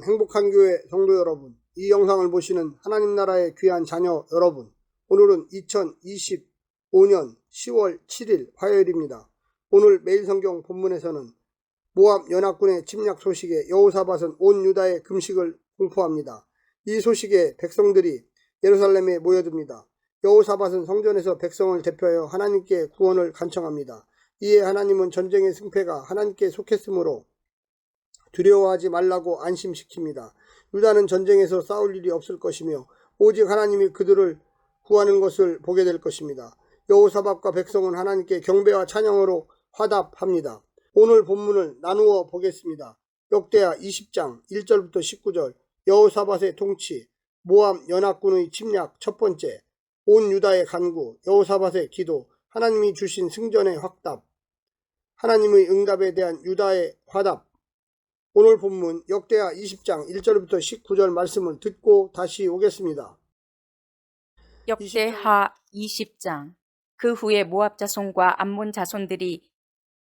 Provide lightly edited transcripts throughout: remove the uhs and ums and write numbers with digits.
사랑하는 행복한 교회 성도 여러분, 이 영상을 보시는 하나님 나라의 귀한 자녀 여러분, 오늘은 2025년 10월 7일 화요일입니다. 오늘 매일성경 본문에서는 모압 연합군의 침략 소식에 여호사밧은 온 유다의 금식을 공포합니다. 이 소식에 백성들이 예루살렘에 모여듭니다. 여호사밧은 성전에서 백성을 대표하여 하나님께 구원을 간청합니다. 이에 하나님은 전쟁의 승패가 하나님께 속했으므로 두려워하지 말라고 안심시킵니다. 유다는 전쟁에서 싸울 일이 없을 것이며 오직 하나님이 그들을 구하는 것을 보게 될 것입니다. 여호사밧과 백성은 하나님께 경배와 찬양으로 화답합니다. 오늘 본문을 나누어 보겠습니다. 역대하 20장 1절부터 19절, 여호사밧의 통치, 모압 연합군의 침략 첫 번째, 온 유다의 간구, 여호사밧의 기도, 하나님이 주신 승전의 확답, 하나님의 응답에 대한 유다의 화답. 오늘 본문 역대하 20장 1절부터 19절 말씀을 듣고 다시 오겠습니다. 역대하 20장. 그 후에 모압 자손과 암몬 자손들이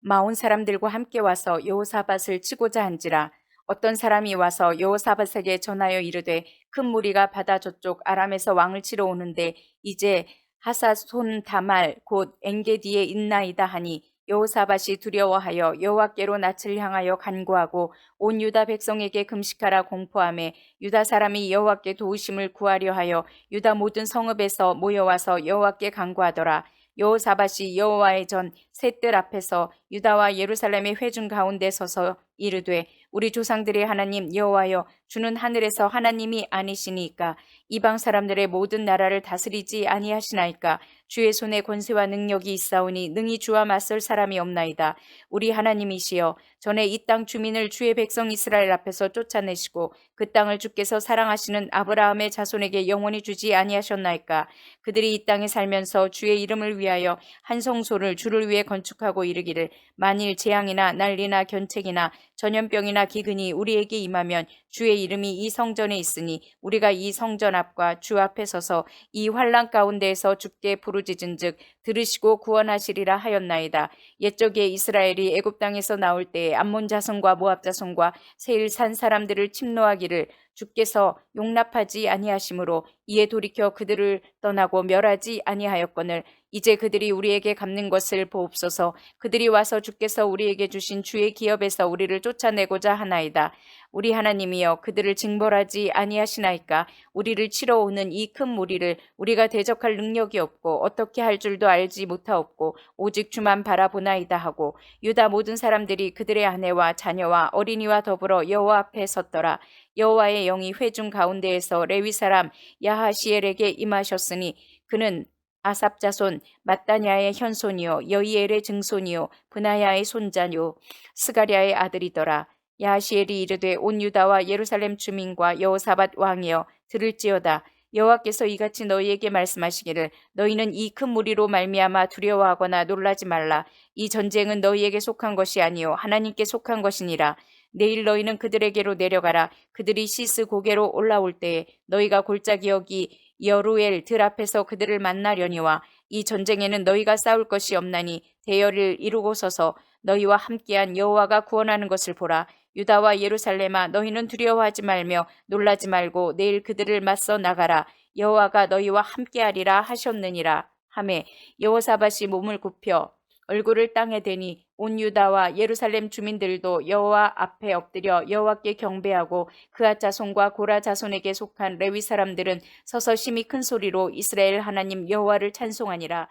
마온 사람들과 함께 와서 여호사밧을 치고자 한지라. 어떤 사람이 와서 여호사밧에게 전하여 이르되 큰 무리가 바다 저쪽 아람에서 왕을 치러 오는데 이제 하사손 다말 곧 엔게디에 있나이다 하니 여호사밧이 두려워하여 여호와께로 낯을 향하여 간구하고 온 유다 백성에게 금식하라 공포하매 유다 사람이 여호와께 도우심을 구하려 하여 유다 모든 성읍에서 모여와서 여호와께 간구하더라. 여호사밧이 여호와의 전 셋들 앞에서 유다와 예루살렘의 회중 가운데 서서 이르되 우리 조상들의 하나님 여호와여, 주는 하늘에서 하나님이 아니시니까 이방 사람들의 모든 나라를 다스리지 아니하시나이까. 주의 손에 권세와 능력이 있사오니 능히 주와 맞설 사람이 없나이다. 우리 하나님이시여, 전에 이 땅 주민을 주의 백성 이스라엘 앞에서 쫓아내시고 그 땅을 주께서 사랑하시는 아브라함의 자손에게 영원히 주지 아니하셨나이까. 그들이 이 땅에 살면서 주의 이름을 위하여 한 성소를 주를 위해 건축하고 이르기를 만일 재앙이나 난리나 견책이나 전염병이나 기근이 우리에게 임하면 주의 이름이 이 성전에 있으니 우리가 이 성전 앞과 주 앞에 서서 이 환난 가운데에서 주께 부르짖은즉 들으시고 구원하시리라 하였나이다. 옛적에 이스라엘이 애굽 땅에서 나올 때에 암몬 자손과 모압 자손과 세일 산 사람들을 침노하기를 주께서 용납하지 아니하심으로 이에 돌이켜 그들을 떠나고 멸하지 아니하였거늘 이제 그들이 우리에게 갚는 것을 보옵소서. 그들이 와서 주께서 우리에게 주신 주의 기업에서 우리를 쫓아내고자 하나이다. 우리 하나님이여, 그들을 징벌하지 아니하시나이까. 우리를 치러 오는 이 큰 무리를 우리가 대적할 능력이 없고 어떻게 할 줄도 알지 못하옵고 오직 주만 바라보나이다 하고 유다 모든 사람들이 그들의 아내와 자녀와 어린이와 더불어 여호와 앞에 섰더라. 여호와의 영이 회중 가운데에서 레위 사람 야하시엘에게 임하셨으니 그는 아삽 자손 mat단야의 현손이요 여이엘의 증손이요 브나야의 손자요 스가랴의 아들이더라. 야하시엘이 이르되 온 유다와 예루살렘 주민과 여호사밧 왕이여 들을지어다. 여호와께서 이같이 너희에게 말씀하시기를 너희는 이 큰 무리로 말미암아 두려워하거나 놀라지 말라. 이 전쟁은 너희에게 속한 것이 아니요 하나님께 속한 것이니라. 내일 너희는 그들에게로 내려가라. 그들이 시스 고개로 올라올 때에 너희가 골짜기 여기 여루엘 들 앞에서 그들을 만나려니와 이 전쟁에는 너희가 싸울 것이 없나니 대열을 이루고 서서 너희와 함께한 여호와가 구원하는 것을 보라. 유다와 예루살렘아, 너희는 두려워하지 말며 놀라지 말고 내일 그들을 맞서 나가라. 여호와가 너희와 함께하리라 하셨느니라 하매 여호사밧이 몸을 굽혀 얼굴을 땅에 대니 온 유다와 예루살렘 주민들도 여호와 앞에 엎드려 여호와께 경배하고 그앗 자손과 고라 자손에게 속한 레위 사람들은 서서 심히 큰 소리로 이스라엘 하나님 여호와를 찬송하니라.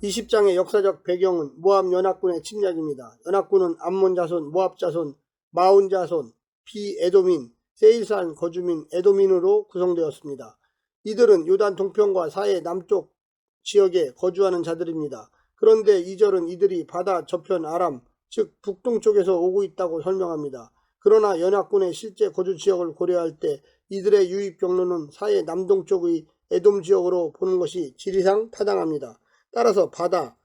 20장의 역사적 배경은 모압 연합군의 침략입니다. 연합군은 암몬 자손, 모압 자손, 마온 자손, 비에도민, 세일산 거주민 에도민으로 구성되었습니다. 이들은 요단 동편과 사해 남쪽 지역에 거주하는 자들입니다. 그런데 이 절은 이들이 바다 저편 아람, 즉 북동쪽에서 오고 있다고 설명합니다. 그러나 연합군의 실제 거주 지역을 고려할 때 이들의 유입 경로는 사해 남동쪽의 에돔 지역으로 보는 것이 지리상 타당합니다. 따라서 바다,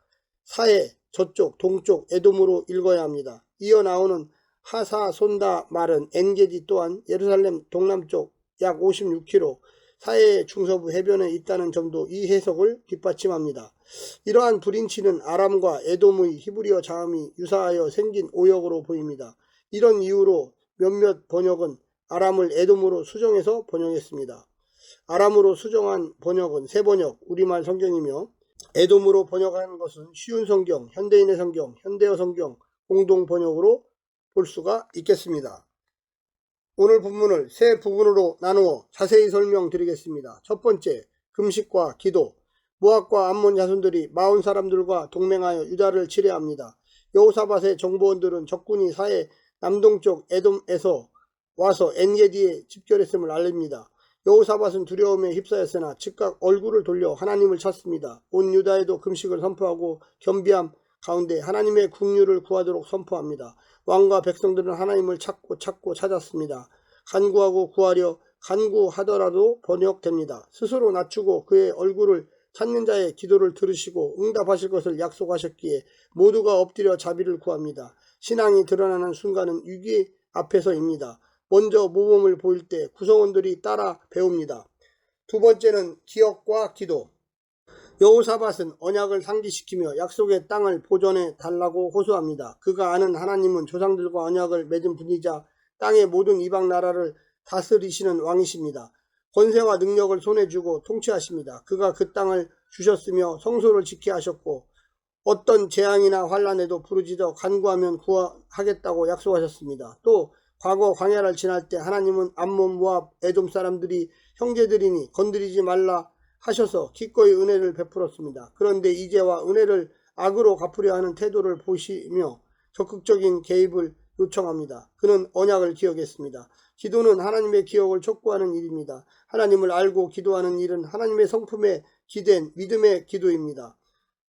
사해, 저쪽, 동쪽, 에돔으로 읽어야 합니다. 이어 나오는 하사손다 말은 엔게디 또한 예루살렘 동남쪽 약 56km, 사해의 중서부 해변에 있다는 점도 이 해석을 뒷받침합니다. 이러한 불인치는 아람과 에돔의 히브리어 자음이 유사하여 생긴 오역으로 보입니다. 이런 이유로 몇몇 번역은 아람을 에돔으로 수정해서 번역했습니다. 아람으로 수정한 번역은 새 번역, 우리말 성경이며 에돔으로 번역한 것은 쉬운 성경, 현대인의 성경, 현대어 성경 공동 번역으로 볼 수가 있겠습니다. 오늘 본문을 세 부분으로 나누어 자세히 설명드리겠습니다. 첫 번째, 금식과 기도. 모압과 암몬 자손들이 마온 사람들과 동맹하여 유다를 치려합니다. 여호사밧의 정보원들은 적군이 사해 남동쪽 에돔에서 와서 엔게디에 집결했음을 알립니다. 여호사밧은 두려움에 휩싸였으나 즉각 얼굴을 돌려 하나님을 찾습니다. 온 유다에도 금식을 선포하고 겸비함 가운데 하나님의 국류를 구하도록 선포합니다. 왕과 백성들은 하나님을 찾고 찾았습니다. 간구하고 구하려 간구하더라도 번역됩니다. 스스로 낮추고 그의 얼굴을 찾는 자의 기도를 들으시고 응답하실 것을 약속하셨기에 모두가 엎드려 자비를 구합니다. 신앙이 드러나는 순간은 위기 앞에서입니다. 먼저 모범을 보일 때 구성원들이 따라 배웁니다. 두 번째는 기억과 기도. 여호사밧은 언약을 상기시키며 약속의 땅을 보존해 달라고 호소합니다. 그가 아는 하나님은 조상들과 언약을 맺은 분이자 땅의 모든 이방 나라를 다스리시는 왕이십니다. 권세와 능력을 손에 쥐고 통치하십니다. 그가 그 땅을 주셨으며 성소를 지키게 하셨고 어떤 재앙이나 환란에도 부르짖어 간구하면 구하겠다고 약속하셨습니다. 또 과거 광야를 지날 때 하나님은 암몬, 모압, 에돔 사람들이 형제들이니 건드리지 말라 하셔서 기꺼이 은혜를 베풀었습니다. 그런데 이제와 은혜를 악으로 갚으려 하는 태도를 보시며 적극적인 개입을 요청합니다. 그는 언약을 기억했습니다. 기도는 하나님의 기억을 촉구하는 일입니다. 하나님을 알고 기도하는 일은 하나님의 성품에 기댄 믿음의 기도입니다.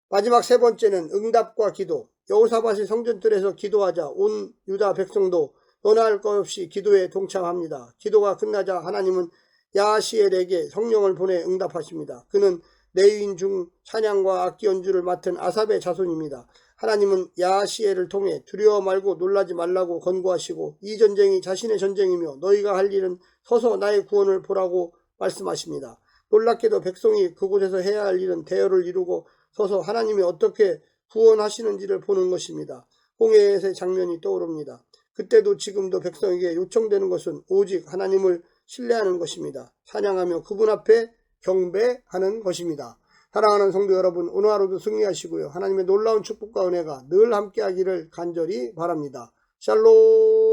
마지막 세 번째는 응답과 기도. 여호사밧이 성전뜰에서 기도하자 온 유다 백성도 너나 할 것 없이 기도에 동참합니다. 기도가 끝나자 하나님은 야하시엘에게 성령을 보내 응답하십니다. 그는 레위인 중 찬양과 악기 연주를 맡은 아삽의 자손입니다. 하나님은 야하시엘을 통해 두려워 말고 놀라지 말라고 권고하시고 이 전쟁이 자신의 전쟁이며 너희가 할 일은 서서 나의 구원을 보라고 말씀하십니다. 놀랍게도 백성이 그곳에서 해야 할 일은 대열을 이루고 서서 하나님이 어떻게 구원하시는지를 보는 것입니다. 홍해의 장면이 떠오릅니다. 그때도 지금도 백성에게 요청되는 것은 오직 하나님을 신뢰하는 것입니다. 찬양하며 그분 앞에 경배하는 것입니다. 사랑하는 성도 여러분, 오늘 하루도 승리하시고요. 하나님의 놀라운 축복과 은혜가 늘 함께하기를 간절히 바랍니다. 샬롬.